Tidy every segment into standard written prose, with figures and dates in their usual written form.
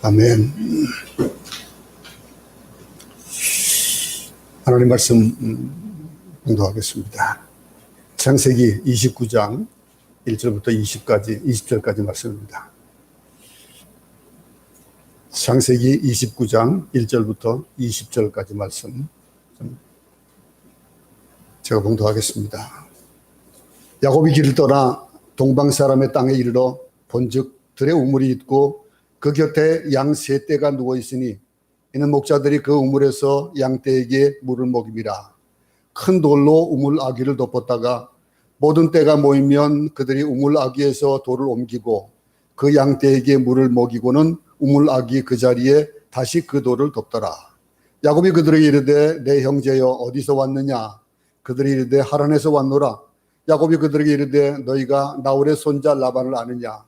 아멘. 하나님 말씀 공독하겠습니다. 창세기 29장 1절부터 20절까지 말씀입니다. 창세기 29장 1절부터 20절까지 말씀 제가 봉독하겠습니다. 야곱이 길을 떠나 동방 사람의 땅에 이르러 본즉 들에 우물이 있고 그 곁에 양 세 떼가 누워 있으니 이는 목자들이 그 우물에서 양떼에게 물을 먹이니라. 큰 돌로 우물 아귀를 덮었다가 모든 떼가 모이면 그들이 우물 아귀에서 돌을 옮기고 그 양떼에게 물을 먹이고는 우물 아귀 그 자리에 다시 그 돌을 덮더라. 야곱이 그들에게 이르되 내 형제여 어디서 왔느냐? 그들이 이르되 하란에서 왔노라. 야곱이 그들에게 이르되 너희가 나홀의 손자 라반을 아느냐?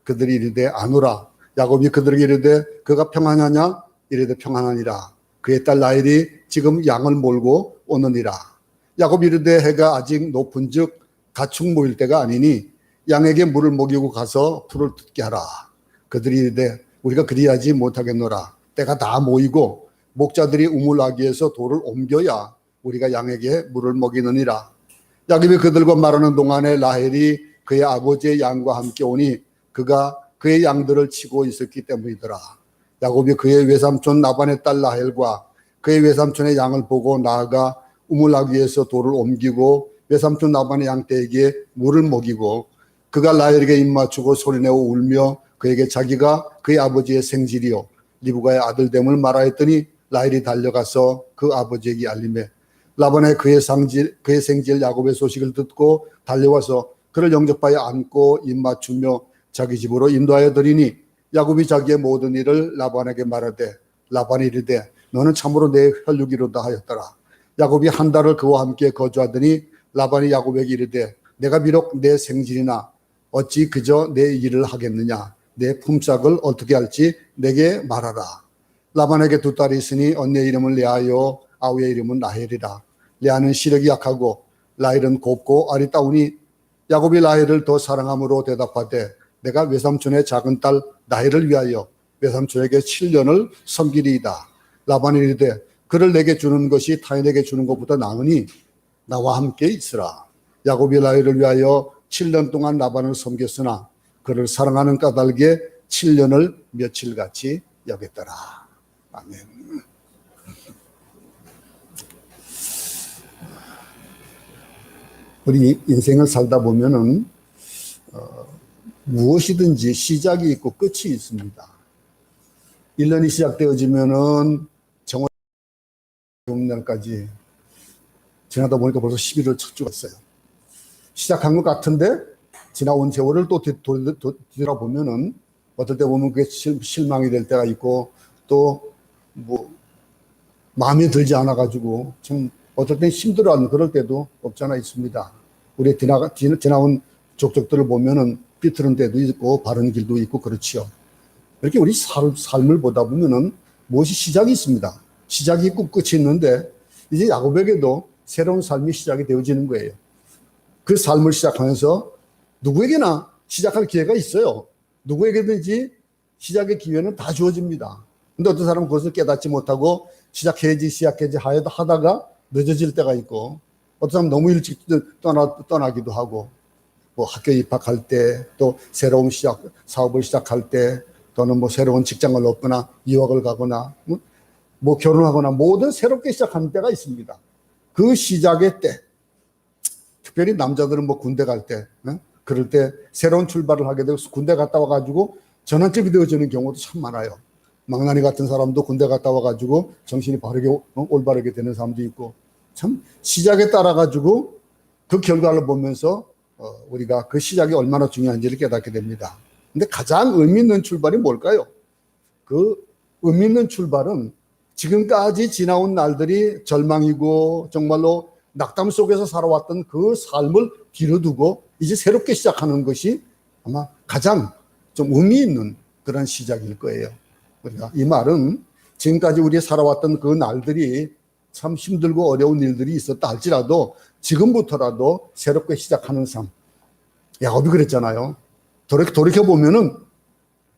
그들이 이르되 아노라. 야곱이 그들에게 이르되 그가 평안하냐? 이르되 평안하니라. 그의 딸 라헬이 지금 양을 몰고 오느니라. 야곱이 이르되 해가 아직 높은즉 가축 모일 때가 아니니 양에게 물을 먹이고 가서 풀을 뜯게 하라. 그들이 이르되 우리가 그리하지 못하겠노라. 때가 다 모이고 목자들이 우물 아귀에서 돌을 옮겨야 우리가 양에게 물을 먹이느니라. 야곱이 그들과 말하는 동안에 라헬이 그의 아버지의 양과 함께 오니 그가 그의 양들을 치고 있었기 때문이더라. 야곱이 그의 외삼촌 라반의 딸 라헬과 그의 외삼촌의 양을 보고 나아가 우물하기 위해서 돌을 옮기고 외삼촌 라반의 양떼에게 물을 먹이고 그가 라헬에게 입맞추고 소리내어 울며 그에게 자기가 그의 아버지의 생질이요 리브가의 아들됨을 말하였더니 라헬이 달려가서 그 아버지에게 알림해 라반의 그의 생질 야곱의 소식을 듣고 달려와서 그를 영접하여 안고 입맞추며 자기 집으로 인도하여 드리니 야곱이 자기의 모든 일을 라반에게 말하되 라반이 이르되 너는 참으로 내 혈육이로다 하였더라. 야곱이 한 달을 그와 함께 거주하더니 라반이 야곱에게 이르되 내가 비록 내 생질이나 어찌 그저 내 일을 하겠느냐 내 품삯을 어떻게 할지 내게 말하라. 라반에게 두 딸이 있으니 언니의 이름은 레아요 아우의 이름은 라헬이라. 레아는 시력이 약하고 라헬은 곱고 아리따우니 야곱이 라헬을 더 사랑함으로 대답하되 내가 외삼촌의 작은 딸 라헬을 위하여 외삼촌에게 7년을 섬기리이다. 라반이 이르되 그를 내게 주는 것이 타인에게 주는 것보다 나으니 나와 함께 있으라. 야곱이 라헬을 위하여 7년 동안 라반을 섬겼으나 그를 사랑하는 까닭에 7년을 며칠같이 여겼더라. 아멘. 우리 인생을 살다 보면은 무엇이든지 시작이 있고 끝이 있습니다. 1년이 시작되어지면은 정월날까지 지나다 보니까 벌써 11월 첫 주가 있어요. 시작한 것 같은데 지나온 세월을 또 뒤돌아보면은 어떨 때 보면 그게 실망이 될 때가 있고 또 뭐 마음에 들지 않아 가지고 좀 어떨 땐 힘들어하는 그럴 때도 없잖아 있습니다. 우리 지나온 족적들을 보면은 삐뚤은 때도 있고 바른 길도 있고 그렇지요. 이렇게 우리 삶을 보다 보면은 무엇이 시작이 있습니다. 시작이 있고 끝이 있는데 이제 야곱에게도 새로운 삶이 시작이 되어지는 거예요. 그 삶을 시작하면서 누구에게나 시작할 기회가 있어요. 누구에게든지 시작의 기회는 다 주어집니다. 근데 어떤 사람은 그것을 깨닫지 못하고 시작해야지 하다가 늦어질 때가 있고 어떤 사람은 너무 일찍 떠나기도 하고 뭐 학교 입학할 때 또 새로운 사업을 시작할 때 또는 뭐 새로운 직장을 얻거나 유학을 가거나 뭐 결혼하거나 모든 새롭게 시작하는 때가 있습니다. 그 시작의 때 특별히 남자들은 뭐 군대 갈 때 그럴 때 새로운 출발을 하게 되고 군대 갔다 와가지고 전환점이 되어지는 경우도 참 많아요. 망나니 같은 사람도 군대 갔다 와가지고 정신이 바르게 올바르게 되는 사람도 있고 참 시작에 따라 가지고 그 결과를 보면서 우리가 그 시작이 얼마나 중요한지를 깨닫게 됩니다. 근데 가장 의미 있는 출발이 뭘까요? 그 의미 있는 출발은 지금까지 지나온 날들이 절망이고 정말로 낙담 속에서 살아왔던 그 삶을 뒤로 두고 이제 새롭게 시작하는 것이 아마 가장 좀 의미 있는 그런 시작일 거예요. 우리가 이 말은 지금까지 우리 살아왔던 그 날들이 참 힘들고 어려운 일들이 있었다 할지라도 지금부터라도 새롭게 시작하는 삶. 야곱이 그랬잖아요. 돌이켜보면은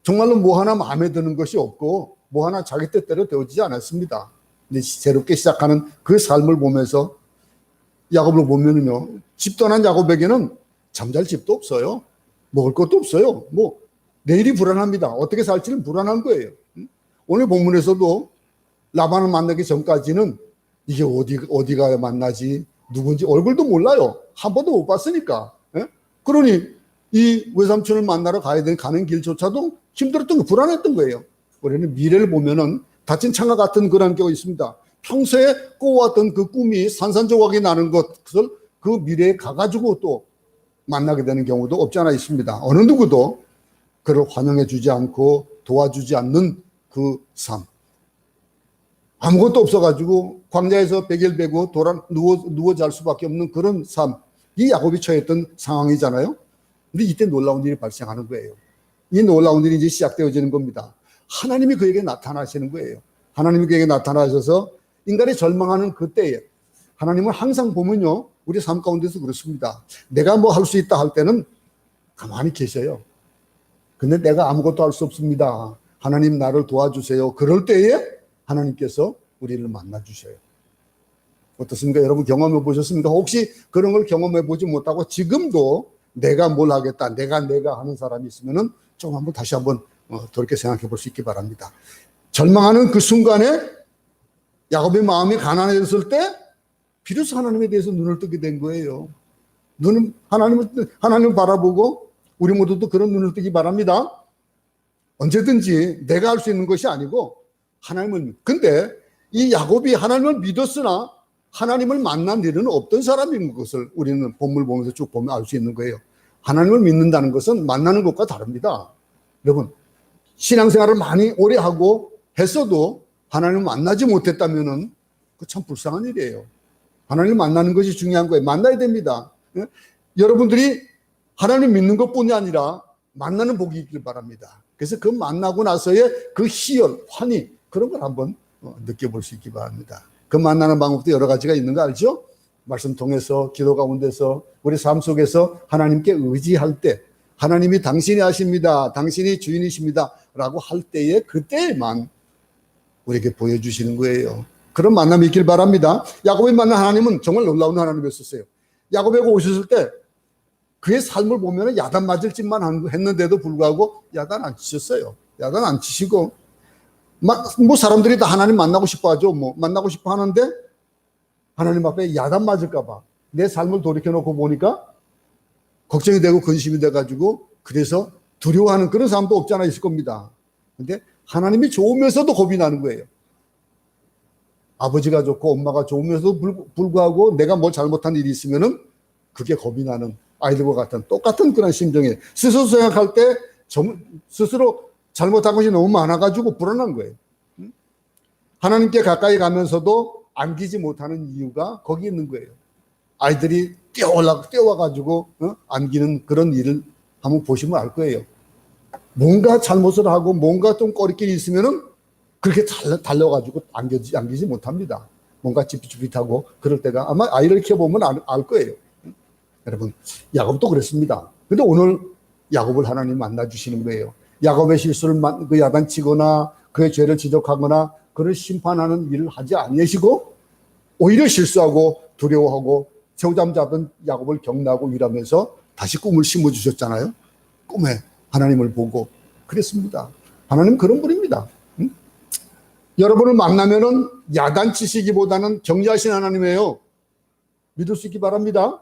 정말로 뭐 하나 마음에 드는 것이 없고 뭐 하나 자기 뜻대로 되어지지 않았습니다. 근데 새롭게 시작하는 그 삶을 보면서 야곱을 보면은요, 집 떠난 야곱에게는 잠잘 집도 없어요. 먹을 것도 없어요. 뭐 내일이 불안합니다. 어떻게 살지는 불안한 거예요. 오늘 본문에서도 라반을 만나기 전까지는 이게 어디 가야 만나지 누군지 얼굴도 몰라요. 한 번도 못 봤으니까. 그러니 이 외삼촌을 만나러 가는 길조차도 힘들었던 거, 불안했던 거예요. 우리는 미래를 보면은 닫힌 창과 같은 그런 경우가 있습니다. 평소에 꿔왔던 그 꿈이 산산조각이 나는 것을 그 미래에 가가지고 또 만나게 되는 경우도 없지 않아 있습니다. 어느 누구도 그를 환영해 주지 않고 도와주지 않는 그 삶. 아무것도 없어가지고 광야에서 베길베고 누워 잘 수밖에 없는 그런 삶. 이 야곱이 처했던 상황이잖아요. 근데 이때 놀라운 일이 발생하는 거예요. 이 놀라운 일이 이제 시작되어지는 겁니다. 하나님이 그에게 나타나시는 거예요. 하나님이 그에게 나타나셔서 인간이 절망하는 그때에 하나님은 항상 보면요. 우리 삶 가운데서 그렇습니다. 내가 뭐 할 수 있다 할 때는 가만히 계셔요. 근데 내가 아무것도 할 수 없습니다. 하나님 나를 도와주세요. 그럴 때에 하나님께서 우리를 만나주셔요. 어떻습니까? 여러분 경험해 보셨습니까? 혹시 그런 걸 경험해 보지 못하고 지금도 내가 뭘 하겠다, 내가 하는 사람이 있으면은 좀 한번 다시 한번 돌이켜 생각해 볼 수 있기 바랍니다. 절망하는 그 순간에 야곱의 마음이 가난해졌을 때 비로소 하나님에 대해서 눈을 뜨게 된 거예요. 눈은 하나님을 바라보고 우리 모두도 그런 눈을 뜨기 바랍니다. 언제든지 내가 할 수 있는 것이 아니고 하나님을. 근데 이 야곱이 하나님을 믿었으나 하나님을 만난 일은 없던 사람인 것을 우리는 본문을 보면서 쭉 보면 알 수 있는 거예요. 하나님을 믿는다는 것은 만나는 것과 다릅니다. 여러분, 신앙생활을 많이 오래 하고 했어도 하나님을 만나지 못했다면은 그 참 불쌍한 일이에요. 하나님을 만나는 것이 중요한 거예요. 만나야 됩니다. 여러분들이 하나님 믿는 것뿐이 아니라 만나는 복이 있길 바랍니다. 그래서 그 만나고 나서의 그 희열, 환희, 그런 걸 한번 느껴볼 수 있기 바랍니다. 그 만나는 방법도 여러 가지가 있는 거 알죠? 말씀 통해서, 기도 가운데서, 우리 삶 속에서 하나님께 의지할 때, 하나님이 당신이 하십니다, 당신이 주인이십니다 라고 할 때에, 그때에만 우리에게 보여주시는 거예요. 그런 만남이 있길 바랍니다. 야곱이 만난 하나님은 정말 놀라운 하나님이었어요. 야곱에게 오셨을 때 그의 삶을 보면 야단 맞을 짓만 했는데도 불구하고 야단 안 치셨어요. 야단 안 치시고, 뭐 사람들이 다 하나님 만나고 싶어 하죠. 뭐 만나고 싶어 하는데 하나님 앞에 야단 맞을까봐 내 삶을 돌이켜놓고 보니까 걱정이 되고 근심이 돼가지고, 그래서 두려워하는 그런 사람도 없지 않아 있을 겁니다. 근데 하나님이 좋으면서도 겁이 나는 거예요. 아버지가 좋고 엄마가 좋으면서도 불구하고 내가 뭘 잘못한 일이 있으면은 그게 겁이 나는 아이들과 같은 똑같은 그런 심정이에요. 스스로 생각할 때 스스로 잘못한 것이 너무 많아가지고 불안한 거예요. 하나님께 가까이 가면서도 안기지 못하는 이유가 거기 있는 거예요. 아이들이 뛰어와가지고 안기는 그런 일을 한번 보시면 알 거예요. 뭔가 잘못을 하고 뭔가 좀 꺼리끼리 있으면은 그렇게 달려가지고 안기지 못합니다. 뭔가 찝찝하고 그럴 때가 아마 아이를 키워보면 알 거예요. 여러분, 야곱도 그랬습니다. 근데 오늘 야곱을 하나님 만나주시는 거예요. 야곱의 실수를 그 야단치거나 그의 죄를 지적하거나 그를 심판하는 일을 하지 아니하시고 오히려 실수하고 두려워하고 새우잠 자던 야곱을 격려하고 위로하면서 다시 꿈을 심어주셨잖아요. 꿈에 하나님을 보고 그랬습니다. 하나님 그런 분입니다. 여러분을 만나면은 야단치시기보다는 격려하신 하나님이에요. 믿을 수 있기 바랍니다.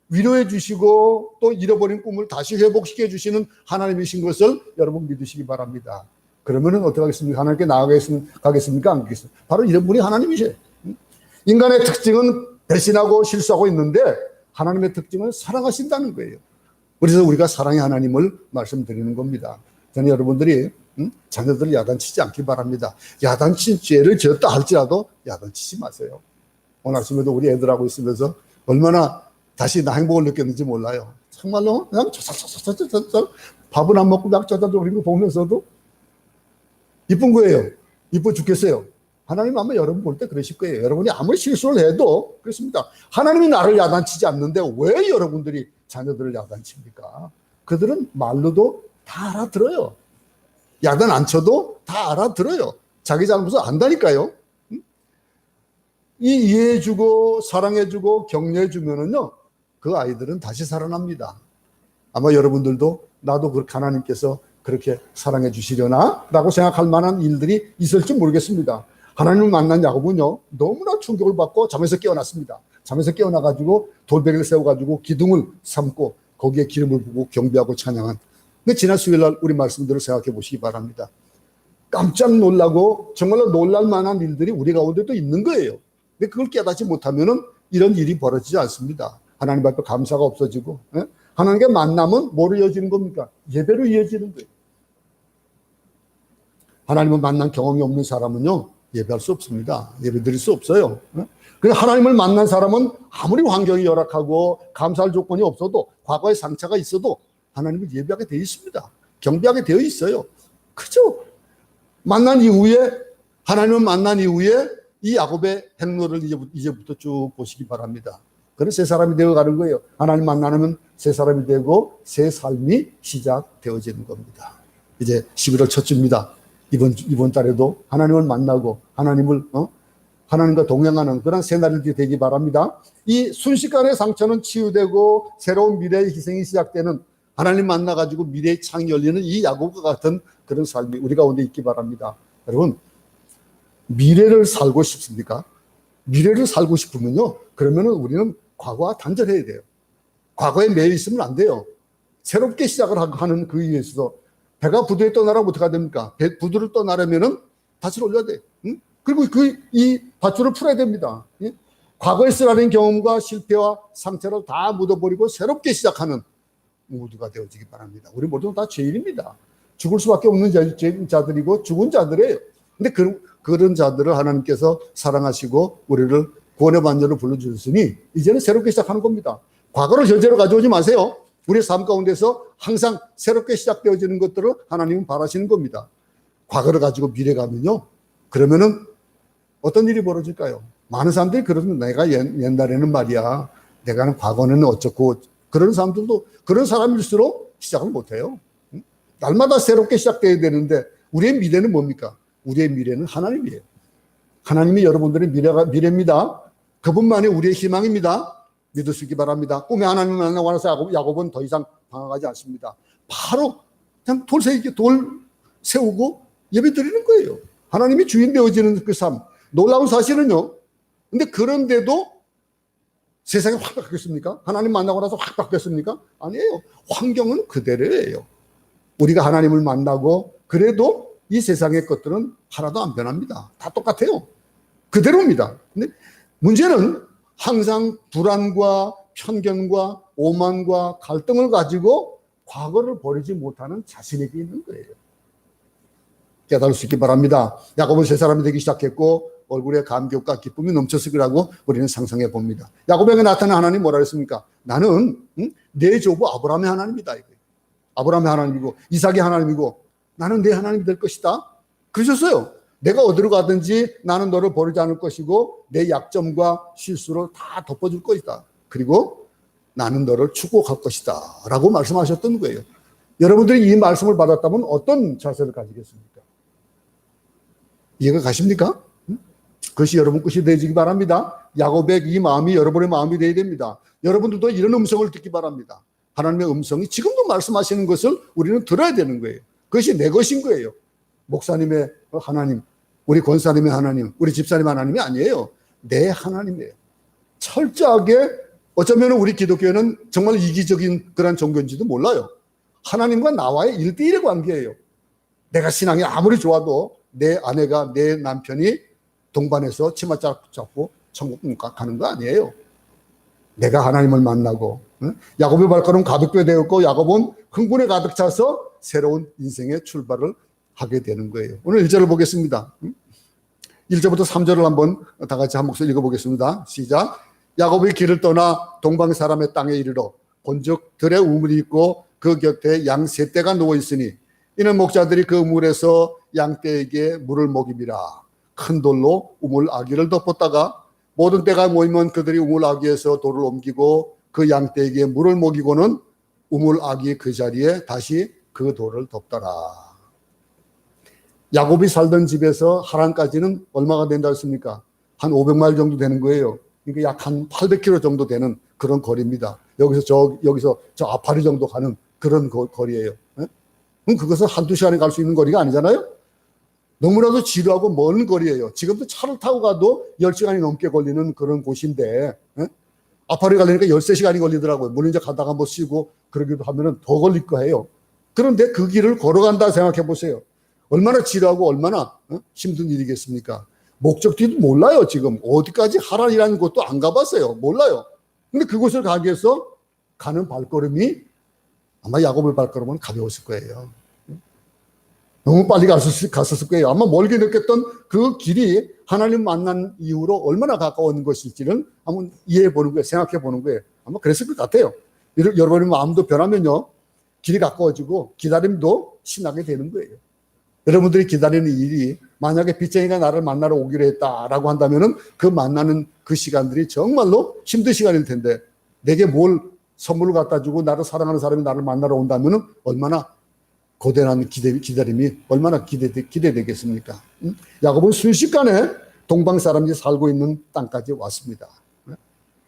위로해 주시고 또 잃어버린 꿈을 다시 회복시켜 주시는 하나님이신 것을 여러분 믿으시기 바랍니다. 그러면은 어떻게 하겠습니까? 하나님께 나아가겠습니까? 안 가겠습니까? 바로 이런 분이 하나님이세요. 인간의 특징은 배신하고 실수하고 있는데 하나님의 특징은 사랑하신다는 거예요. 그래서 우리가 사랑의 하나님을 말씀드리는 겁니다. 저는 여러분들이 자녀들을 야단치지 않기 바랍니다. 야단친 죄를 지었다 할지라도 야단치지 마세요. 오늘 아침에도 우리 애들하고 있으면서 얼마나 다시 나 행복을 느꼈는지 몰라요. 정말로 그냥 밥은 안 먹고 그냥 쪼쪼쪼 거 보면서도 이쁜 거예요. 이뻐 죽겠어요. 하나님 아마 여러분 볼 때 그러실 거예요. 여러분이 아무리 실수를 해도 그렇습니다. 하나님이 나를 야단치지 않는데 왜 여러분들이 자녀들을 야단칩니까? 그들은 말로도 다 알아들어요. 야단 안 쳐도 다 알아들어요. 자기 잘못을 안다니까요. 이해해주고 사랑해주고 격려해주면은요, 그 아이들은 다시 살아납니다. 아마 여러분들도 나도 그렇게 하나님께서 그렇게 사랑해 주시려나? 라고 생각할 만한 일들이 있을지 모르겠습니다. 하나님을 만난 야곱은요, 너무나 충격을 받고 잠에서 깨어났습니다. 잠에서 깨어나가지고 돌베개를 세워가지고 기둥을 삼고 거기에 기름을 부고 경배하고 찬양한. 근데 지난 수요일날 우리 말씀들을 생각해 보시기 바랍니다. 깜짝 놀라고 정말로 놀랄 만한 일들이 우리 가운데도 있는 거예요. 근데 그걸 깨닫지 못하면은 이런 일이 벌어지지 않습니다. 하나님 앞에 감사가 없어지고, 하나님께 만남은 뭐로 이어지는 겁니까? 예배로 이어지는 거예요. 하나님을 만난 경험이 없는 사람은요, 예배할 수 없습니다. 예배 드릴 수 없어요. 그래서 하나님을 만난 사람은 아무리 환경이 열악하고 감사할 조건이 없어도 과거의 상처가 있어도 하나님을 예배하게 되어 있습니다. 경배하게 되어 있어요. 그죠? 만난 이후에, 하나님을 만난 이후에 이 야곱의 행로를 이제부터 쭉 보시기 바랍니다. 그런 새 사람이 되어가는 거예요. 하나님 만나면 새 사람이 되고 새 삶이 시작되어지는 겁니다. 이제 11월 첫 주입니다. 이번 달에도 하나님을 만나고 하나님을 하나님과 동행하는 그런 새날이 되기 바랍니다. 이 순식간의 상처는 치유되고 새로운 미래의 희생이 시작되는, 하나님 만나가지고 미래의 창이 열리는 이 야곱과 같은 그런 삶이 우리 가운데 있기 바랍니다. 여러분, 미래를 살고 싶습니까? 미래를 살고 싶으면요, 그러면은 우리는 과거와 단절해야 돼요. 과거에 매여 있으면 안 돼요. 새롭게 시작을 하는 그 위해서 배가 부두에 떠나라면 어떻게 됩니까? 부두를 떠나려면은 밭을 올려야 돼. 응? 그리고 이 밧줄을 풀어야 됩니다. 응? 과거에 쓰라린 경험과 실패와 상처를 다 묻어버리고 새롭게 시작하는 모두가 되어지기 바랍니다. 우리 모두는 다 죄인입니다. 죽을 수밖에 없는 자들이고 죽은 자들이에요. 근데 그런 자들을 하나님께서 사랑하시고 우리를 구원의 반열로 불러주셨으니 이제는 새롭게 시작하는 겁니다. 과거를 현재로 가져오지 마세요. 우리의 삶 가운데서 항상 새롭게 시작되어지는 것들을 하나님은 바라시는 겁니다. 과거를 가지고 미래 가면요, 그러면은 어떤 일이 벌어질까요? 많은 사람들이 그러면 내가 옛날에는 말이야, 내가는 과거는 어쩌고, 그런 사람들도 그런 사람일수록 시작을 못해요. 날마다 새롭게 시작되어야 되는데 우리의 미래는 뭡니까? 우리의 미래는 하나님이에요. 하나님이 여러분들의 미래입니다. 그분만이 우리의 희망입니다. 믿을 수 있기 바랍니다. 꿈에 하나님을 만나고 나서 야곱은 더 이상 방황하지 않습니다. 바로 그냥 돌 세우고 예배 드리는 거예요. 하나님이 주인 되어지는 그 삶. 놀라운 사실은요, 근데 그런데도 세상이 확 바뀌었습니까? 하나님 만나고 나서 확 바뀌었습니까? 아니에요. 환경은 그대로예요. 우리가 하나님을 만나고 그래도 이 세상의 것들은 하나도 안 변합니다. 다 똑같아요. 그대로입니다. 근데 문제는 항상 불안과 편견과 오만과 갈등을 가지고 과거를 버리지 못하는 자신에게 있는 거예요. 깨달을 수 있기 바랍니다. 야곱은 새 사람이 되기 시작했고 얼굴에 감격과 기쁨이 넘쳤을 거라고 우리는 상상해 봅니다. 야곱에게 나타난 하나님 뭐라 했습니까? 나는 내 조부 아브라함의 하나님이다. 아브라함의 하나님이고 이삭의 하나님이고 나는 내 하나님이 될 것이다. 그러셨어요. 내가 어디로 가든지 나는 너를 버리지 않을 것이고 내 약점과 실수를 다 덮어줄 것이다. 그리고 나는 너를 축복할 것이다 라고 말씀하셨던 거예요. 여러분들이 이 말씀을 받았다면 어떤 자세를 가지겠습니까? 이해가 가십니까? 그것이 여러분 것이 되어지기 바랍니다. 야곱의 이 마음이 여러분의 마음이 되어야 됩니다. 여러분들도 이런 음성을 듣기 바랍니다. 하나님의 음성이 지금도 말씀하시는 것을 우리는 들어야 되는 거예요. 그것이 내 것인 거예요. 목사님의 하나님, 우리 권사님의 하나님, 우리 집사님의 하나님이 아니에요. 내 하나님이에요. 철저하게, 어쩌면 우리 기독교는 정말 이기적인 그런 종교인지도 몰라요. 하나님과 나와의 1대1의 관계예요. 내가 신앙이 아무리 좋아도 내 아내가, 내 남편이 동반해서 치마 잡고 천국 가는 거 아니에요. 내가 하나님을 만나고, 야곱의 발걸음 가볍게 되었고 야곱은 흥분에 가득 차서 새로운 인생의 출발을 하게 되는 거예요. 오늘 1절을 보겠습니다. 1절부터 3절을 한번 다 같이 한 목소리 읽어보겠습니다. 시작. 야곱이 길을 떠나 동방 사람의 땅에 이르러 본즉 들에 우물이 있고 그 곁에 양 세 떼가 누워 있으니 이는 목자들이 그 우물에서 양떼에게 물을 먹이니라. 큰 돌로 우물 아기를 덮었다가 모든 떼가 모이면 그들이 우물 아기에서 돌을 옮기고 그 양떼에게 물을 먹이고는 우물 아기 그 자리에 다시 그 돌을 덮더라. 야곱이 살던 집에서 하란까지는 얼마가 된다 했습니까? 한 500마일 정도 되는 거예요. 그러니까 약 한 800km 정도 되는 그런 거리입니다. 여기서 저 아파리 정도 가는 그런 거리예요. 그럼 그것은 한두 시간에 갈 수 있는 거리가 아니잖아요. 너무나도 지루하고 먼 거리예요. 지금도 차를 타고 가도 10시간이 넘게 걸리는 그런 곳인데 아파리 가려니까 13시간이 걸리더라고요. 물론 이제 가다가 뭐 쉬고 그러기도 하면은 더 걸릴 거예요. 그런데 그 길을 걸어간다 생각해 보세요. 얼마나 지루하고 얼마나 힘든 일이겠습니까? 목적지도 몰라요. 지금 어디까지 하란이라는 곳도 안 가봤어요. 몰라요. 근데 그곳을 가기 위해서 가는 발걸음이 아마 야곱의 발걸음은 가벼웠을 거예요. 너무 빨리 갔었을 거예요. 아마 멀게 느꼈던 그 길이 하나님 만난 이후로 얼마나 가까운 것일지는 한번 이해해 보는 거예요. 생각해 보는 거예요. 아마 그랬을 것 같아요. 여러분의 마음도 변하면요, 길이 가까워지고 기다림도 신나게 되는 거예요. 여러분들이 기다리는 일이 만약에 빚쟁이가 나를 만나러 오기로 했다라고 한다면은 그 만나는 그 시간들이 정말로 힘든 시간일 텐데 내게 뭘 선물을 갖다 주고 나를 사랑하는 사람이 나를 만나러 온다면은 얼마나 고대한 기다림이 얼마나 기대되겠습니까? 야곱은 순식간에 동방 사람들이 살고 있는 땅까지 왔습니다.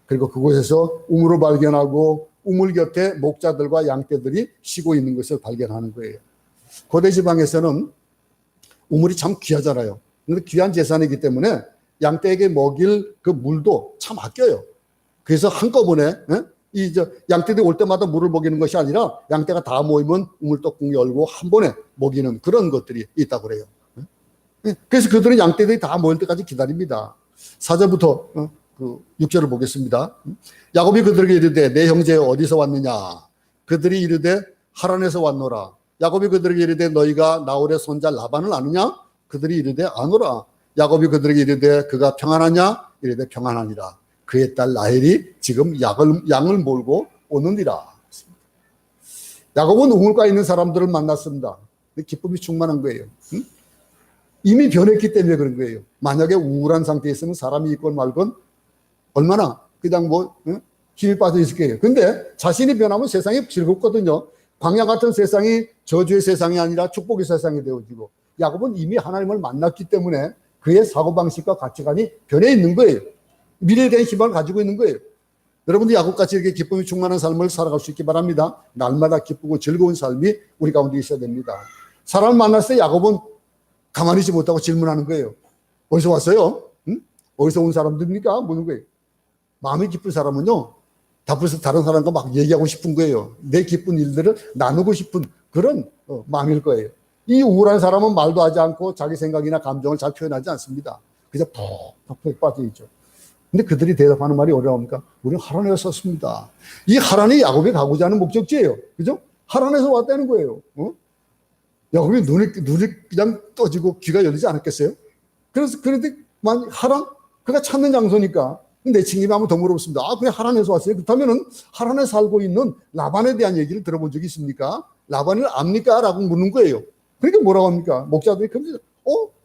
그리고 그곳에서 우물을 발견하고 우물 곁에 목자들과 양떼들이 쉬고 있는 것을 발견하는 거예요. 고대 지방에서는 우물이 참 귀하잖아요. 근데 귀한 재산이기 때문에 양떼에게 먹일 그 물도 참 아껴요. 그래서 한꺼번에 양떼들이 올 때마다 물을 먹이는 것이 아니라 양떼가 다 모이면 우물떡국 열고 한 번에 먹이는 그런 것들이 있다고 그래요. 그래서 그들은 양떼들이 다 모일 때까지 기다립니다. 4절부터 6절을 보겠습니다. 야곱이 그들에게 이르되 내 형제 어디서 왔느냐? 그들이 이르되 하란에서 왔노라. 야곱이 그들에게 이르되 너희가 나홀의 손자 라반을 아느냐? 그들이 이르되 아노라. 야곱이 그들에게 이르되 그가 평안하냐? 이르되 평안하니라. 그의 딸 라헬이 지금 양을 몰고 오느니라. 야곱은 우물가에 있는 사람들을 만났습니다. 기쁨이 충만한 거예요. 이미 변했기 때문에 그런 거예요. 만약에 우울한 상태에 있으면 사람이 있건 말건 얼마나 그냥 힘이 빠져 있을 거예요. 근데 자신이 변하면 세상이 즐겁거든요. 광야 같은 세상이 저주의 세상이 아니라 축복의 세상이 되어지고, 야곱은 이미 하나님을 만났기 때문에 그의 사고방식과 가치관이 변해 있는 거예요. 미래에 대한 희망을 가지고 있는 거예요. 여러분도 야곱같이 이렇게 기쁨이 충만한 삶을 살아갈 수 있기 바랍니다. 날마다 기쁘고 즐거운 삶이 우리 가운데 있어야 됩니다. 사람을 만났을 때 야곱은 가만히 있지 못하고 질문하는 거예요. 어디서 왔어요? 응? 어디서 온 사람들입니까? 묻는 거예요. 마음이 기쁜 사람은요, 다른 사람과 막 얘기하고 싶은 거예요. 내 기쁜 일들을 나누고 싶은 그런 마음일 거예요. 이 우울한 사람은 말도 하지 않고 자기 생각이나 감정을 잘 표현하지 않습니다. 그저 푹 빠져 있죠. 근데 그들이 대답하는 말이 어려웁니까? 우리는 하란에 섰습니다. 이 하란이 야곱이 가고자 하는 목적지예요. 그죠? 하란에서 왔다는 거예요. 야곱이 눈이 그냥 떠지고 귀가 열리지 않았겠어요? 그런데 하란? 그가 찾는 장소니까 내친김에 한번 더 물어봤습니다. 그냥 하란에서 왔어요? 그렇다면은 하란에 살고 있는 라반에 대한 얘기를 들어본 적이 있습니까? 라반을 압니까? 라고 묻는 거예요. 그러니까 뭐라고 합니까? 목자들이 그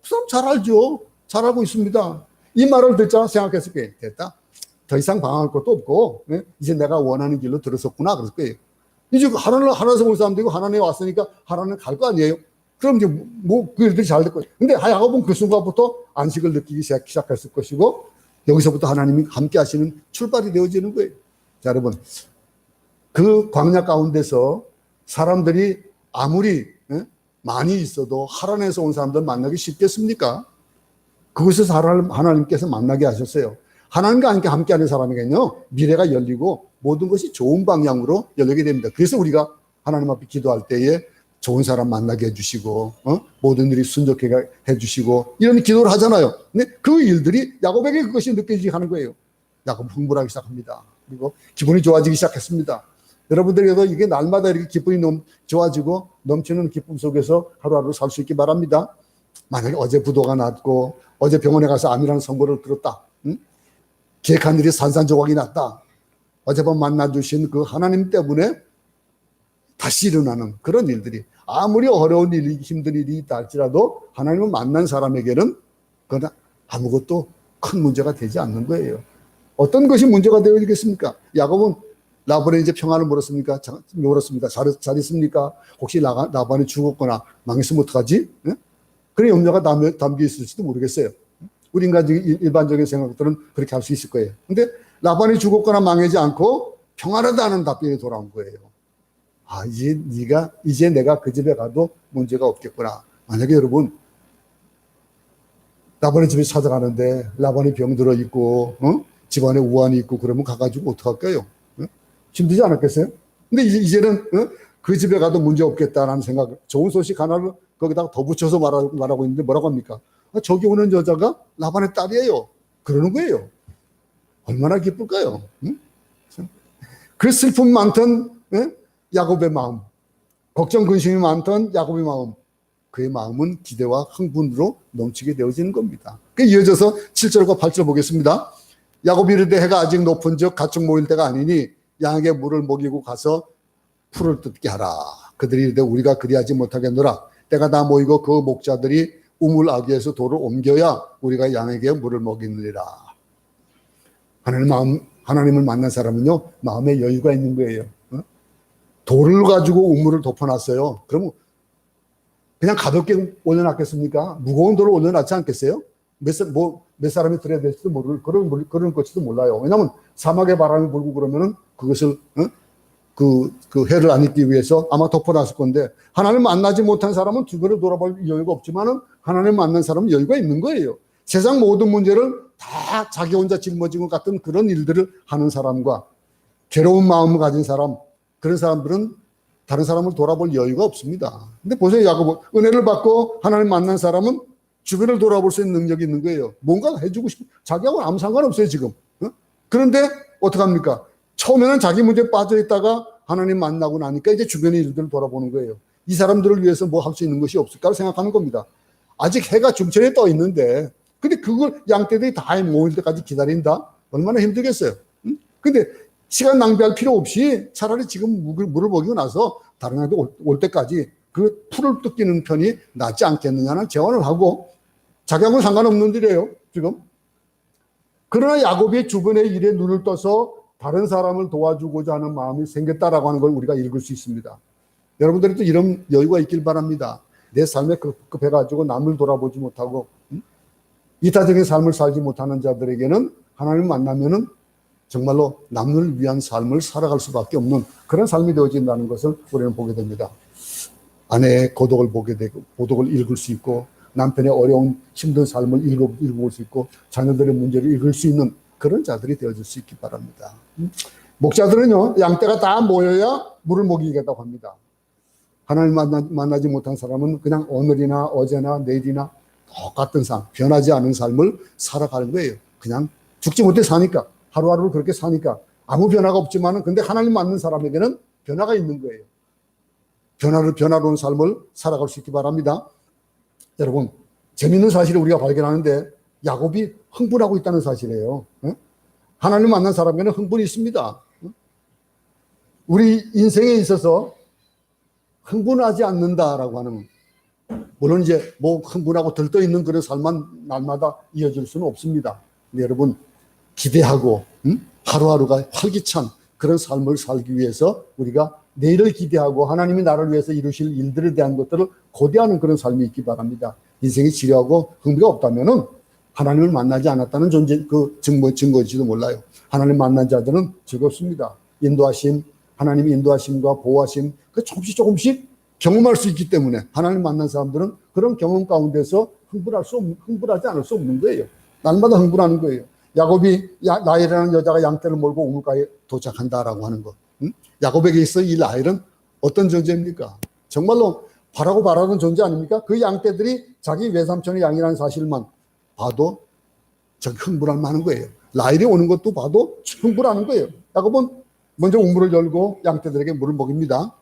사람 잘 알죠. 잘 알고 있습니다. 이 말을 듣자 생각했을 거예요. 됐다. 더 이상 방황할 것도 없고 이제 내가 원하는 길로 들어섰구나 그랬을 거예요. 이제 하란에서 온 사람들이고 하란에 왔으니까 하란에 갈 거 아니에요. 그럼 이제 그 일들이 잘 될 거예요. 근데 야곱은 그 순간부터 안식을 느끼기 시작했을 것이고, 여기서부터 하나님이 함께 하시는 출발이 되어지는 거예요. 자, 여러분, 그 광야 가운데서 사람들이 아무리 많이 있어도 하란에서 온 사람들 만나기 쉽겠습니까? 그곳에서 하나님께서 만나게 하셨어요. 하나님과 함께하는 사람에게는요, 미래가 열리고 모든 것이 좋은 방향으로 열리게 됩니다. 그래서 우리가 하나님 앞에 기도할 때에 좋은 사람 만나게 해주시고, 모든 일이 순적하게 해주시고, 이런 기도를 하잖아요. 근데 그 일들이 야곱에게 그것이 느껴지게 하는 거예요. 야곱 흥분하기 시작합니다. 그리고 기분이 좋아지기 시작했습니다. 여러분들에게도 이게 날마다 이렇게 기분이 좋아지고 넘치는 기쁨 속에서 하루하루 살 수 있기 바랍니다. 만약에 어제 부도가 났고, 어제 병원에 가서 암이라는 선고를 들었다. 계획한 일이 산산조각이 났다. 어젯밤 만나주신 그 하나님 때문에 다시 일어나는 그런 일들이, 아무리 어려운 일이 힘든 일이 있다 할지라도 하나님을 만난 사람에게는 그러나 아무것도 큰 문제가 되지 않는 거예요. 어떤 것이 문제가 되어지겠습니까? 야곱은 라반에 이제 평안을 물었습니까? 잘 있습니까? 혹시 라반이 죽었거나 망했으면 어떡하지? 그런 염려가 담겨 있을지도 모르겠어요. 우리 인간적인 일반적인 생각들은 그렇게 할 수 있을 거예요. 근데 라반이 죽었거나 망하지 않고 평안하다는 답변이 돌아온 거예요. 이제 내가 그 집에 가도 문제가 없겠구나. 만약에 여러분, 라반의 집에 찾아가는데 라반이 병들어 있고, 집안에 우환이 있고 그러면 가가지고 어떡할까요? 힘들지 않았겠어요? 근데 이제는 그 집에 가도 문제 없겠다라는 생각, 좋은 소식 하나를 거기다가 더 붙여서 말하고 있는데 뭐라고 합니까? 저기 오는 여자가 라반의 딸이에요. 그러는 거예요. 얼마나 기쁠까요? 그 슬픔 많던 야곱의 마음, 걱정 근심이 많던 야곱의 마음, 그의 마음은 기대와 흥분으로 넘치게 되어지는 겁니다. 이어져서 7절과 8절 보겠습니다. 야곱이 이르되 해가 아직 높은 즉 가축 모일 때가 아니니 양에게 물을 먹이고 가서 풀을 뜯게 하라. 그들이 이르되 우리가 그리하지 못하겠노라. 때가 다 모이고 그 목자들이 우물 아귀에서 돌을 옮겨야 우리가 양에게 물을 먹이느니라. 하나님을 만난 사람은요, 마음에 여유가 있는 거예요. 돌을 가지고 우물을 덮어놨어요. 그러면 그냥 가볍게 올려놨겠습니까? 무거운 돌을 올려놨지 않겠어요? 몇 사람이 들어야 될지도 모를 그런 것지도 몰라요. 왜냐하면 사막에 바람이 불고 그러면은 그것을 그 해를 안 입기 위해서 아마 덮어놨을 건데, 하나님 만나지 못한 사람은 주변을 돌아볼 여유가 없지만은 하나님 만난 사람은 여유가 있는 거예요. 세상 모든 문제를 다 자기 혼자 짊어지고 같은 그런 일들을 하는 사람과 괴로운 마음을 가진 사람, 그런 사람들은 다른 사람을 돌아볼 여유가 없습니다. 근데 보세요, 야고보 은혜를 받고 하나님 만난 사람은 주변을 돌아볼 수 있는 능력이 있는 거예요. 뭔가 해주고 싶은, 자기하고는 아무 상관없어요 지금. 그런데 어떡합니까? 처음에는 자기 문제에 빠져 있다가 하나님 만나고 나니까 이제 주변의 일들을 돌아보는 거예요. 이 사람들을 위해서 뭐 할 수 있는 것이 없을까 생각하는 겁니다. 아직 해가 중천에 떠 있는데, 근데 그걸 양떼들이 다 모일 때까지 기다린다? 얼마나 힘들겠어요. 근데 시간 낭비할 필요 없이 차라리 지금 물을 먹이고 나서 다른 애들 올 때까지 그 풀을 뜯기는 편이 낫지 않겠느냐는 제안을 하고, 자기하고는 상관없는 일이에요 지금. 그러나 야곱이 주변의 일에 눈을 떠서 다른 사람을 도와주고자 하는 마음이 생겼다라고 하는 걸 우리가 읽을 수 있습니다. 여러분들도 이런 여유가 있길 바랍니다. 내 삶에 급해가지고 남을 돌아보지 못하고 이타적인 삶을 살지 못하는 자들에게는 하나님을 만나면은 정말로 남을 위한 삶을 살아갈 수밖에 없는 그런 삶이 되어진다는 것을 우리는 보게 됩니다. 아내의 고독을 보게 되고, 고독을 읽을 수 있고, 남편의 어려운 힘든 삶을 읽어볼 수 있고, 자녀들의 문제를 읽을 수 있는 그런 자들이 되어줄 수 있기 바랍니다. 목자들은요, 양떼가 다 모여야 물을 먹이겠다고 합니다. 하나님 만나지 못한 사람은 그냥 오늘이나 어제나 내일이나 똑같은 삶, 변하지 않은 삶을 살아가는 거예요. 그냥 죽지 못해 사니까, 하루하루를 그렇게 사니까 아무 변화가 없지만은, 근데 하나님 만난 사람에게는 변화가 있는 거예요. 변화로운 삶을 살아갈 수 있기 바랍니다. 여러분, 재밌는 사실을 우리가 발견하는데 야곱이 흥분하고 있다는 사실이에요. 하나님 만난 사람에게는 흥분이 있습니다. 우리 인생에 있어서 흥분하지 않는다라고 하는, 물론 이제 뭐 흥분하고 들떠 있는 그런 삶만 날마다 이어질 수는 없습니다. 근데 여러분, 기대하고 하루하루가 활기찬 그런 삶을 살기 위해서 우리가 내일을 기대하고 하나님이 나를 위해서 이루실 일들에 대한 것들을 고대하는 그런 삶이 있기 바랍니다. 인생이 지루하고 흥미가 없다면은 하나님을 만나지 않았다는 증거일지도 몰라요. 하나님 만난 자들은 즐겁습니다. 인도하심, 하나님의 인도하심과 보호하심, 그 조금씩 경험할 수 있기 때문에 하나님 만난 사람들은 그런 경험 가운데서 흥분하지 않을 수 없는 거예요. 날마다 흥분하는 거예요. 야곱이 라헬이라는 여자가 양떼를 몰고 우물가에 도착한다라고 하는 것. 야곱에게 있어 이 라헬은 어떤 존재입니까? 정말로 바라던 존재 아닙니까? 그 양떼들이 자기 외삼촌의 양이라는 사실만 봐도 저기 흥분할 만한 거예요. 라헬이 오는 것도 봐도 흥분하는 거예요. 야곱은 먼저 우물을 열고 양떼들에게 물을 먹입니다.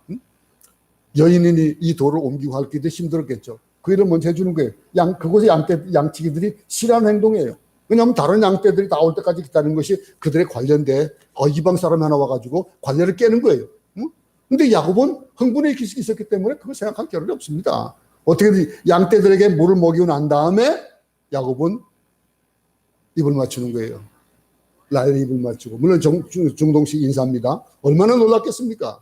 여인이 이 돌을 옮기고 할 때도 힘들었겠죠. 그 일을 먼저 해주는 거예요. 그곳의 양치기들이 싫어하는 행동이에요. 왜냐하면 다른 양떼들이 나올 때까지 기다리는 것이 그들의 관례인데, 이방 사람이 하나 와가지고 관례를 깨는 거예요. 근데 야곱은 흥분이 있었기 때문에 그걸 생각할 겨를이 없습니다. 어떻게든 양떼들에게 물을 먹이고 난 다음에 야곱은 입을 맞추는 거예요. 라헬이 입을 맞추고, 물론 중동식 인사입니다. 얼마나 놀랐겠습니까?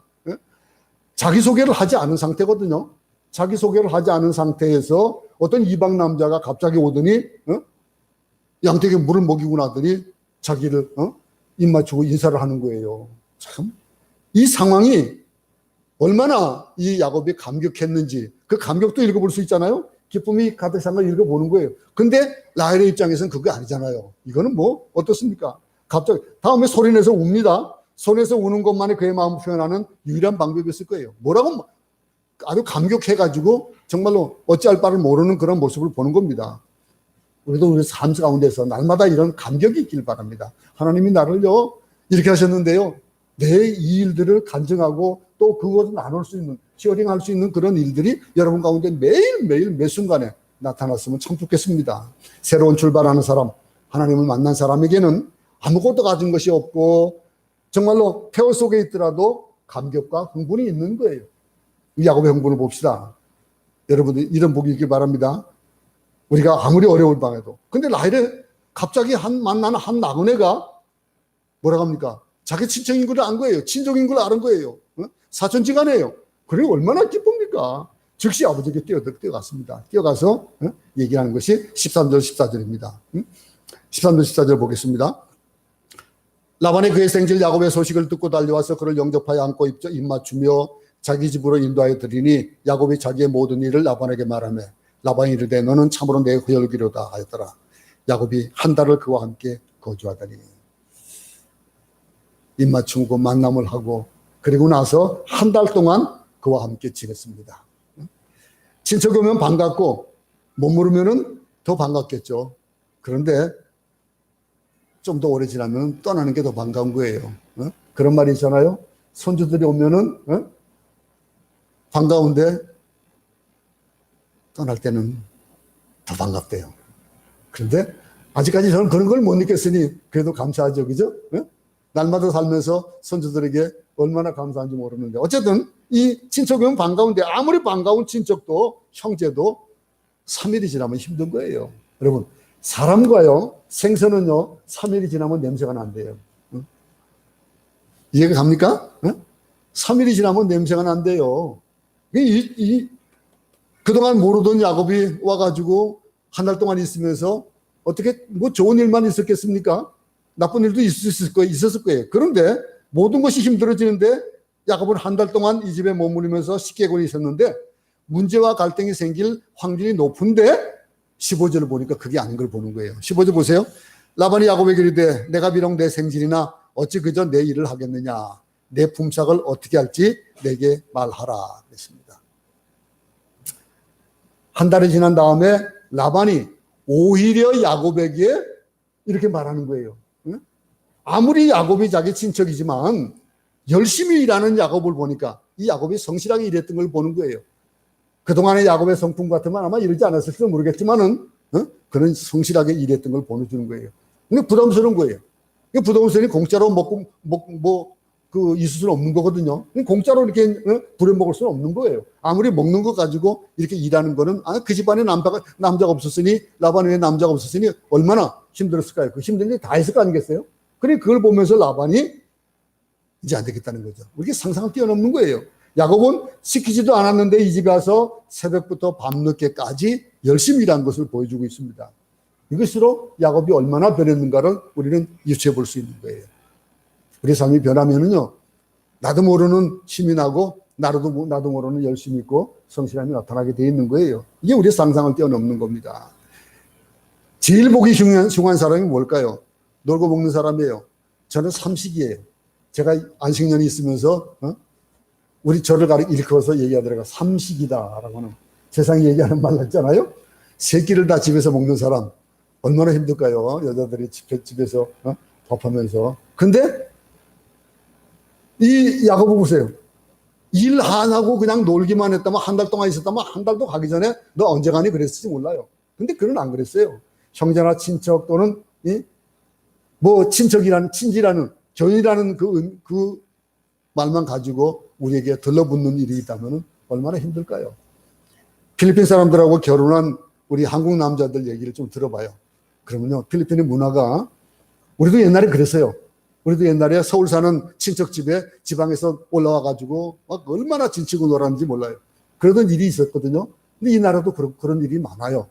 자기소개를 하지 않은 상태거든요. 자기소개를 하지 않은 상태에서 어떤 이방 남자가 갑자기 오더니 양떼에게 물을 먹이고 나더니 자기를 입 맞추고 인사를 하는 거예요. 참, 이 상황이 얼마나 이 야곱이 감격했는지, 그 감격도 읽어볼 수 있잖아요. 기쁨이 가득 찬 걸 읽어보는 거예요. 근데 라헬의 입장에서는 그게 아니잖아요. 이거는 뭐 어떻습니까? 갑자기 다음에 소리내서 웁니다. 소리내서 우는 것만이 그의 마음을 표현하는 유일한 방법이었을 거예요. 뭐라고 아주 감격해가지고 정말로 어찌할 바를 모르는 그런 모습을 보는 겁니다. 우리도 우리 삶 가운데서 날마다 이런 감격이 있길 바랍니다. 하나님이 나를요 이렇게 하셨는데요, 내 이 일들을 간증하고 또 그것을 나눌 수 있는, 시어링할 수 있는 그런 일들이 여러분 가운데 매일매일 매 순간에 나타났으면 참 좋겠습니다. 새로운 출발하는 사람, 하나님을 만난 사람에게는 아무것도 가진 것이 없고 정말로 폐허 속에 있더라도 감격과 흥분이 있는 거예요. 이 야곱의 흥분을 봅시다. 여러분들 이런 복이 있길 바랍니다. 우리가 아무리 어려울 방에도. 근데 라헬에 갑자기 만나는 한 나그네가 뭐라고 합니까? 자기 친척인 걸 안 거예요. 친족인 걸 아는 거예요. 사촌지간이에요. 그래 얼마나 기쁩니까? 즉시 아버지에게 뛰어갔습니다. 뛰어가서 얘기하는 것이 13절 14절입니다. 13절 14절 보겠습니다. 라반이 그의 생질 야곱의 소식을 듣고 달려와서 그를 영접하여 안고 입 맞추며 자기 집으로 인도하여 드리니 야곱이 자기의 모든 일을 라반에게 말하며 라반이 이르되 너는 참으로 내 허열기로다 하였더라. 야곱이 한 달을 그와 함께 거주하더니 입 맞추고 만남을 하고 그리고 나서 한 달 동안 그와 함께 지냈습니다. 친척이 오면 반갑고 못 물으면 더 반갑겠죠. 그런데 좀 더 오래 지나면 떠나는 게 더 반가운 거예요. 그런 말이 있잖아요. 손주들이 오면은 반가운데 떠날 때는 더 반갑대요. 그런데 아직까지 저는 그런 걸 못 느꼈으니 그래도 감사하죠. 그죠? 날마다 살면서 손주들에게 얼마나 감사한지 모르는데 어쨌든 이 친척이 오면 반가운데 아무리 반가운 친척도 형제도 3일이 지나면 힘든 거예요. 여러분 사람과요 생선은요 3일이 지나면 냄새가 난대요. 이해가 갑니까? 3일이 지나면 냄새가 난대요. 그동안 모르던 야곱이 와가지고 한 달 동안 있으면서 어떻게 뭐 좋은 일만 있었겠습니까? 나쁜 일도 있었을 거예요. 그런데 모든 것이 힘들어지는데 야곱은 한 달 동안 이 집에 머무르면서 10개월이 있었는데 문제와 갈등이 생길 확률이 높은데 15절을 보니까 그게 아닌 걸 보는 거예요. 15절 보세요. 라반이 야곱에게 이르되 내가 비록 내 생질이나 어찌 그저 내 일을 하겠느냐. 내 품삯을 어떻게 할지 내게 말하라 그랬습니다. 한 달이 지난 다음에 라반이 오히려 야곱에게 이렇게 말하는 거예요. 아무리 야곱이 자기 친척이지만 열심히 일하는 야곱을 보니까 이 야곱이 성실하게 일했던 걸 보는 거예요. 그동안의 야곱의 성품 같으면 아마 이러지 않았을지도 모르겠지만은 그런 성실하게 일했던 걸 보여주는 거예요. 근데 부담스러운 거예요. 부담스러우니 공짜로 먹고 있을 수는 없는 거거든요. 공짜로 이렇게 부려먹을 수는 없는 거예요. 아무리 먹는 거 가지고 이렇게 일하는 거는 그 집안에 남자가 없었으니 라반에 남자가 없었으니 얼마나 힘들었을까요? 그 힘든 일 다 했을 거 아니겠어요? 그래 그걸 보면서 라반이 이제 안 되겠다는 거죠. 이렇게 상상을 뛰어넘는 거예요. 야곱은 시키지도 않았는데 이 집에 와서 새벽부터 밤늦게까지 열심히 일한 것을 보여주고 있습니다. 이것으로 야곱이 얼마나 변했는가를 우리는 유추해 볼 수 있는 거예요. 우리 삶이 변하면은요, 나도 모르는 힘이 나고, 나도 모르는 열심이 있고, 성실함이 나타나게 되어 있는 거예요. 이게 우리의 상상을 뛰어넘는 겁니다. 제일 보기 흉한 사람이 뭘까요? 놀고 먹는 사람이에요. 저는 삼식이에요. 제가 안식년이 있으면서, 우리 저를 일컬어서 얘기하더라고요. 삼식이다라고 하는 세상에 얘기하는 말 있잖아요. 세 끼를 다 집에서 먹는 사람. 얼마나 힘들까요? 여자들이 집에서 밥하면서. 근데 이 야곱을 보세요. 일 안 하고 그냥 놀기만 했다면 한 달 동안 있었다면 한 달도 가기 전에 너 언제 가니 그랬을지 몰라요. 근데 그는 안 그랬어요. 형제나 친척 또는 뭐 친지라는 견이라는 그 말만 가지고 우리에게 들러붙는 일이 있다면 얼마나 힘들까요? 필리핀 사람들하고 결혼한 우리 한국 남자들 얘기를 좀 들어봐요. 그러면요, 필리핀의 문화가 우리도 옛날에 그랬어요. 우리도 옛날에 서울 사는 친척 집에 지방에서 올라와가지고 막 얼마나 진치고 놀았는지 몰라요. 그러던 일이 있었거든요. 근데 이 나라도 그런 일이 많아요.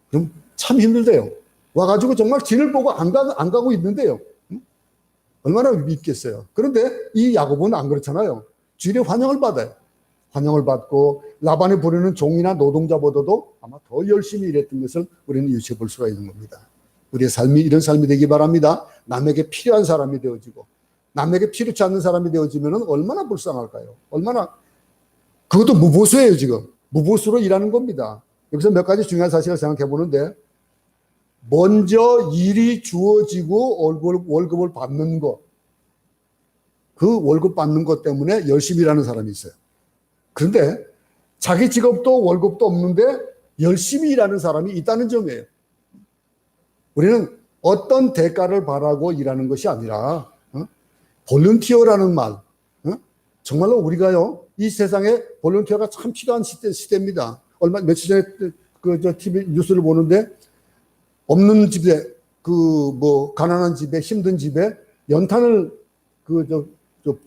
그럼 참 힘들대요. 와가지고 정말 진을 보고 안 가고 있는데요. 얼마나 밉겠어요. 그런데 이 야곱은 안 그렇잖아요. 주일에 환영을 받아요. 환영을 받고 라반이 부르는 종이나 노동자보다도 아마 더 열심히 일했던 것을 우리는 유추해 볼 수가 있는 겁니다. 우리의 삶이 이런 삶이 되기 바랍니다. 남에게 필요한 사람이 되어지고 남에게 필요치 않는 사람이 되어지면 얼마나 불쌍할까요? 얼마나 그것도 무보수예요. 지금 무보수로 일하는 겁니다. 여기서 몇 가지 중요한 사실을 생각해 보는데 먼저 일이 주어지고 월급을 받는 것, 그 월급 받는 것 때문에 열심히 일하는 사람이 있어요. 그런데 자기 직업도 월급도 없는데 열심히 일하는 사람이 있다는 점이에요. 우리는 어떤 대가를 바라고 일하는 것이 아니라 볼런티어라는 말, 정말로 우리가요 이 세상에 볼런티어가 참 필요한 시대입니다. 며칠 전에 TV 뉴스를 보는데 없는 집에 가난한 집에 힘든 집에 연탄을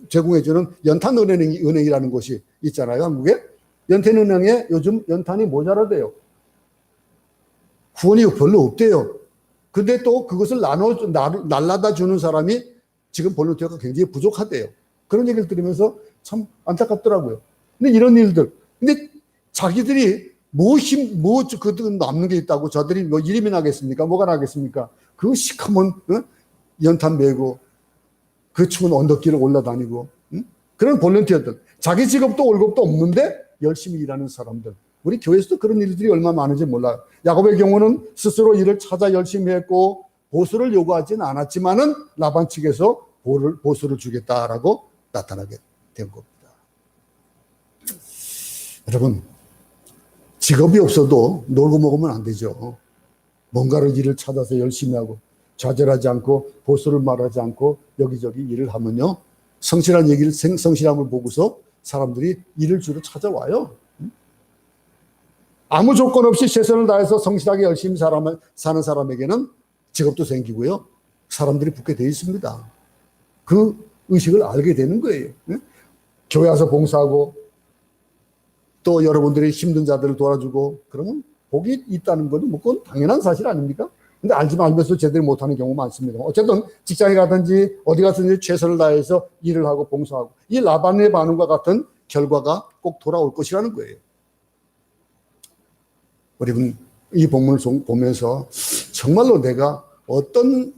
제공해주는 연탄은행이라는 곳이 있잖아요, 한국에. 연탄은행에 요즘 연탄이 모자라대요. 후원이 별로 없대요. 근데 또 그것을 날라다 주는 사람이 지금 볼런티어가 굉장히 부족하대요. 그런 얘기를 들으면서 참 안타깝더라고요. 근데 이런 일들. 근데 자기들이 그들 남는 게 있다고 저들이 뭐 이름이 나겠습니까? 뭐가 나겠습니까? 그 시커먼, 연탄 메고, 그 추운 언덕길을 올라다니고, 그런 볼런티어들. 자기 직업도 월급도 없는데 열심히 일하는 사람들. 우리 교회에서도 그런 일들이 얼마나 많은지 몰라요. 야곱의 경우는 스스로 일을 찾아 열심히 했고 보수를 요구하지는 않았지만은 라반 측에서 보수를 주겠다라고 나타나게 된 겁니다. 여러분, 직업이 없어도 놀고 먹으면 안 되죠. 뭔가를 일을 찾아서 열심히 하고 좌절하지 않고 보수를 말하지 않고 여기저기 일을 하면요. 성실함을 보고서 사람들이 일을 주로 찾아와요. 아무 조건 없이 최선을 다해서 성실하게 열심히 사는 사람에게는 직업도 생기고요. 사람들이 붙게 되어 있습니다. 그 의식을 알게 되는 거예요. 교회 와서 봉사하고 또 여러분들이 힘든 자들을 도와주고 그러면 복이 있다는 것은 뭐 그건 당연한 사실 아닙니까? 근데 알면서 제대로 못하는 경우 많습니다. 어쨌든 직장에 가든지 어디 가든지 최선을 다해서 일을 하고 봉사하고 이 라반의 반응과 같은 결과가 꼭 돌아올 것이라는 거예요. 우리는 이 본문을 보면서 정말로 내가 어떤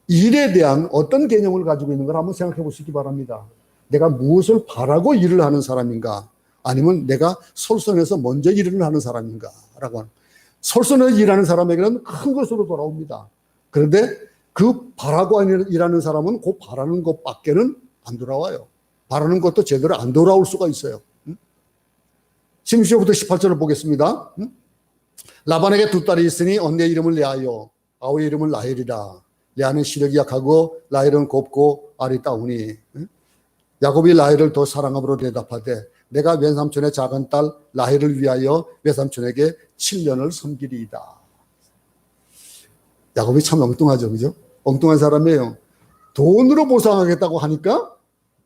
일에 대한 어떤 개념을 가지고 있는 걸 한번 생각해 보시기 바랍니다. 내가 무엇을 바라고 일을 하는 사람인가? 아니면 내가 솔선해서 먼저 일을 하는 사람인가? 라고 하는. 솔선해서 일하는 사람에게는 큰 것으로 돌아옵니다. 그런데 그 바라고 일하는 사람은 그 바라는 것밖에는 안 돌아와요. 바라는 것도 제대로 안 돌아올 수가 있어요. 16절부터 18절을 보겠습니다. 라반에게 두 딸이 있으니 언니의 이름을 레아요 아우의 이름을 라헬이라. 레아는 시력이 약하고 라헬은 곱고 알이 따오니 야곱이 라헬을 더 사랑함으로 대답하되 내가 왼삼촌의 작은 딸 라헬을 위하여 외삼촌에게 7년을 섬기리이다. 야곱이 참 엉뚱하죠, 그죠? 엉뚱한 사람이에요. 돈으로 보상하겠다고 하니까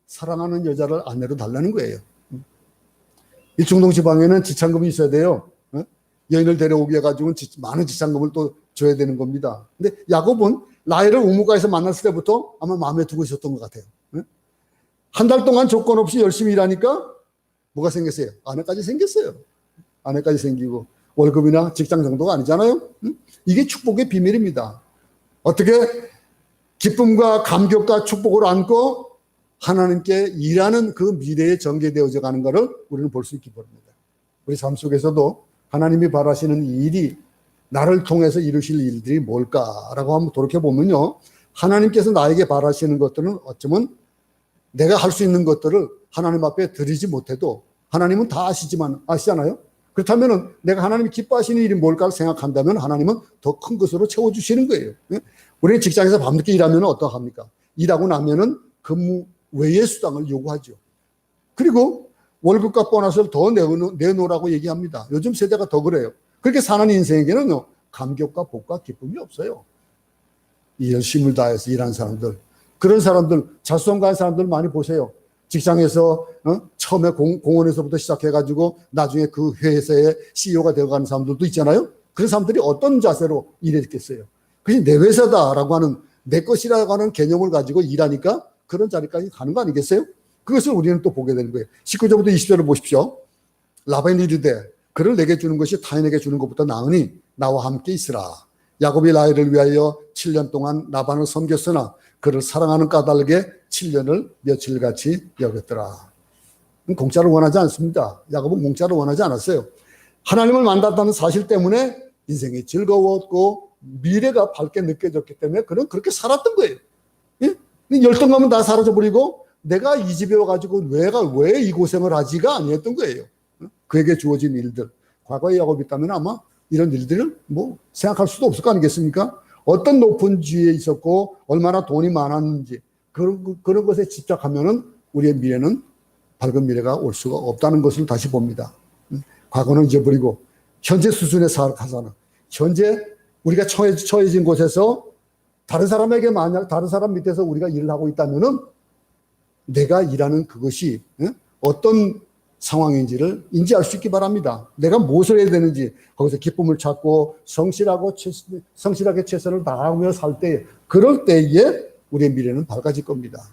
사랑하는 여자를 아내로 달라는 거예요. 이 중동 지방에는 지참금이 있어야 돼요. 여인을 데려오게 해가지고 많은 지참금을 또 줘야 되는 겁니다. 근데 야곱은 라헬을 우물가에서 만났을 때부터 아마 마음에 두고 있었던 것 같아요. 한 달 동안 조건 없이 열심히 일하니까 뭐가 생겼어요? 아내까지 생겼어요. 아내까지 생기고 월급이나 직장 정도가 아니잖아요. 이게 축복의 비밀입니다. 어떻게 기쁨과 감격과 축복을 안고 하나님께 일하는 그 미래에 전개되어져 가는 것을 우리는 볼 수 있기 바랍니다. 우리 삶 속에서도 하나님이 바라시는 이 일이 나를 통해서 이루실 일들이 뭘까라고 한번 돌이켜보면요. 하나님께서 나에게 바라시는 것들은 어쩌면 내가 할 수 있는 것들을 하나님 앞에 드리지 못해도 하나님은 다 아시잖아요. 그렇다면 내가 하나님이 기뻐하시는 일이 뭘까 생각한다면 하나님은 더 큰 것으로 채워주시는 거예요. 우리는 직장에서 밤늦게 일하면 어떡합니까? 일하고 나면은 근무 외의 수당을 요구하죠. 그리고 월급과 보너스를 더 내놓으라고 얘기합니다. 요즘 세대가 더 그래요. 그렇게 사는 인생에게는 감격과 복과 기쁨이 없어요. 열심을 다해서 일하는 사람들, 그런 사람들, 자수성가한 사람들 많이 보세요. 직장에서 처음에 공원에서부터 시작해가지고 나중에 그 회사의 CEO가 되어가는 사람들도 있잖아요. 그런 사람들이 어떤 자세로 일했겠어요. 그게 내 회사다라고 하는 내 것이라고 하는 개념을 가지고 일하니까 그런 자리까지 가는 거 아니겠어요? 그것을 우리는 또 보게 되는 거예요. 19절부터 20절을 보십시오. 라반이 이르되 그를 내게 주는 것이 타인에게 주는 것보다 나으니 나와 함께 있으라. 야곱이 라헬을 위하여 7년 동안 라반을 섬겼으나 그를 사랑하는 까닭에 7년을 며칠같이 여겼더라. 공짜를 원하지 않습니다. 야곱은 공짜를 원하지 않았어요. 하나님을 만났다는 사실 때문에 인생이 즐거웠고 미래가 밝게 느껴졌기 때문에 그는 그렇게 살았던 거예요. 예? 열등감은 다 사라져버리고 내가 이 집에 와가지고 왜 이 고생을 하지가 아니었던 거예요. 그에게 주어진 일들. 과거에 야곱이 있다면 아마 이런 일들을 뭐 생각할 수도 없을 거 아니겠습니까? 어떤 높은 지위에 있었고 얼마나 돈이 많았는지 그런 것에 집착하면은 우리의 미래는 밝은 미래가 올 수가 없다는 것을 다시 봅니다. 과거는 잊어버리고 현재 수준의 살아가는 현재 우리가 처해진 곳에서 다른 사람에게 만약 다른 사람 밑에서 우리가 일을 하고 있다면은 내가 일하는 그것이 어떤 상황인지를 인지할 수 있기 바랍니다. 내가 무엇을 해야 되는지 거기서 기쁨을 찾고 성실하게 최선을 다하며 살 때, 그럴 때에 우리의 미래는 밝아질 겁니다.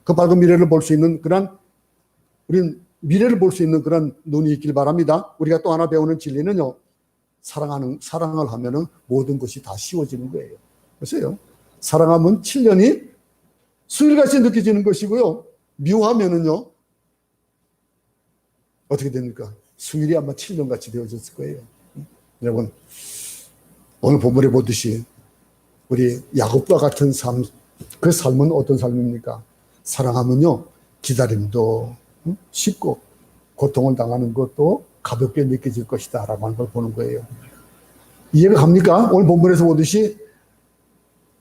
그 밝은 미래를 볼 수 있는 우린 미래를 볼 수 있는 그런 눈이 있길 바랍니다. 우리가 또 하나 배우는 진리는요, 사랑을 하면은 모든 것이 다 쉬워지는 거예요. 보세요. 사랑하면 7년이 수일같이 느껴지는 것이고요. 미워하면은요, 어떻게 됩니까? 수일이 아마 7년같이 되어졌을 거예요. 여러분, 오늘 본문에 보듯이 우리 야곱과 같은 삶, 그 삶은 어떤 삶입니까? 사랑하면요, 기다림도 쉽고 고통을 당하는 것도 가볍게 느껴질 것이다 라고 하는 걸 보는 거예요. 이해가 갑니까? 오늘 본문에서 보듯이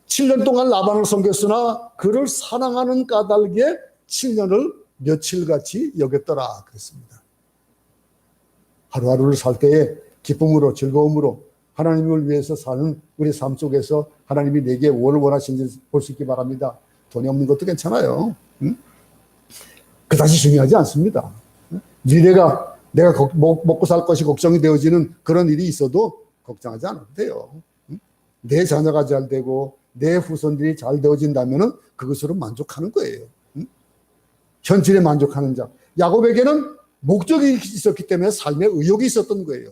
7년 동안 라반을 섬겼으나 그를 사랑하는 까닭에 7년을 며칠같이 여겼더라 그랬습니다. 하루하루를 살 때에 기쁨으로 즐거움으로 하나님을 위해서 사는 우리 삶 속에서 하나님이 내게 뭘 원하시는지 볼 수 있기 바랍니다. 돈이 없는 것도 괜찮아요. 그다지 중요하지 않습니다. 미래가 내가 먹고 살 것이 걱정이 되어지는 그런 일이 있어도 걱정하지 않아도 돼요. 내 자녀가 잘 되고 내 후손들이 잘 되어진다면 그것으로 만족하는 거예요. 현실에 만족하는 자. 야곱에게는 목적이 있었기 때문에 삶에 의욕이 있었던 거예요.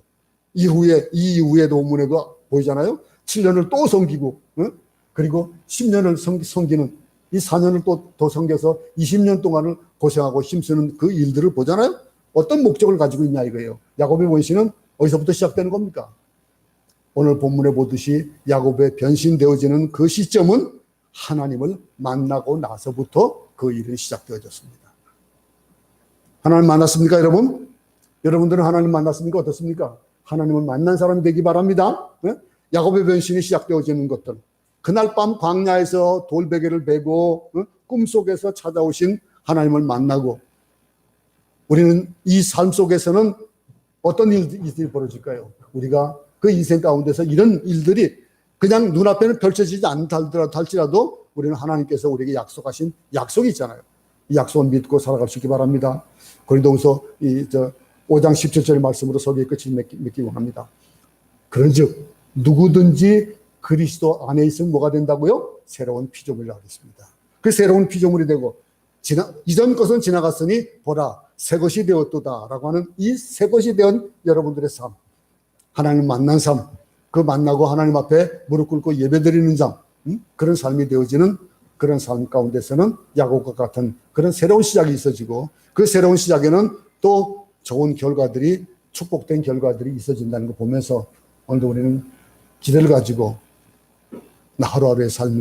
이 이후에도 본문에도 보이잖아요. 7년을 또 섬기고, 그리고 10년을 섬기는 이 4년을 또 더 섬겨서 20년 동안을 고생하고 힘쓰는 그 일들을 보잖아요. 어떤 목적을 가지고 있냐 이거예요. 야곱의 본신은 어디서부터 시작되는 겁니까? 오늘 본문에 보듯이 야곱의 변신되어지는 그 시점은 하나님을 만나고 나서부터 그 일이 시작되어졌습니다. 하나님 만났습니까, 여러분? 여러분들은 하나님 만났습니까? 어떻습니까? 하나님을 만난 사람이 되기 바랍니다. 야곱의 변신이 시작되어지는 것들. 그날 밤 광야에서 돌베개를 베고 꿈속에서 찾아오신 하나님을 만나고, 우리는 이 삶 속에서는 어떤 일들이 벌어질까요? 우리가 그 인생 가운데서 이런 일들이 그냥 눈앞에는 펼쳐지지 않다 할지라도 우리는 하나님께서 우리에게 약속하신 약속이 있잖아요. 이 약속을 믿고 살아갈 수 있기 바랍니다. 고린도후서 5장 17절 말씀으로 소개의 끝을 맺기 원합니다. 그런즉 누구든지 그리스도 안에 있으면 뭐가 된다고요? 새로운 피조물이 하겠습니다. 그 새로운 피조물이 되고 이전 것은 지나갔으니 보라 새 것이 되었도다 라고 하는 이 새 것이 되은 여러분들의 삶, 하나님 만난 삶, 그 만나고 하나님 앞에 무릎 꿇고 예배드리는 삶, 그런 삶이 되어지는 그런 삶 가운데서는 야곱과 같은 그런 새로운 시작이 있어지고, 그 새로운 시작에는 또 좋은 결과들이, 축복된 결과들이 있어진다는 거 보면서 오늘도 우리는 기대를 가지고 하루하루의 삶을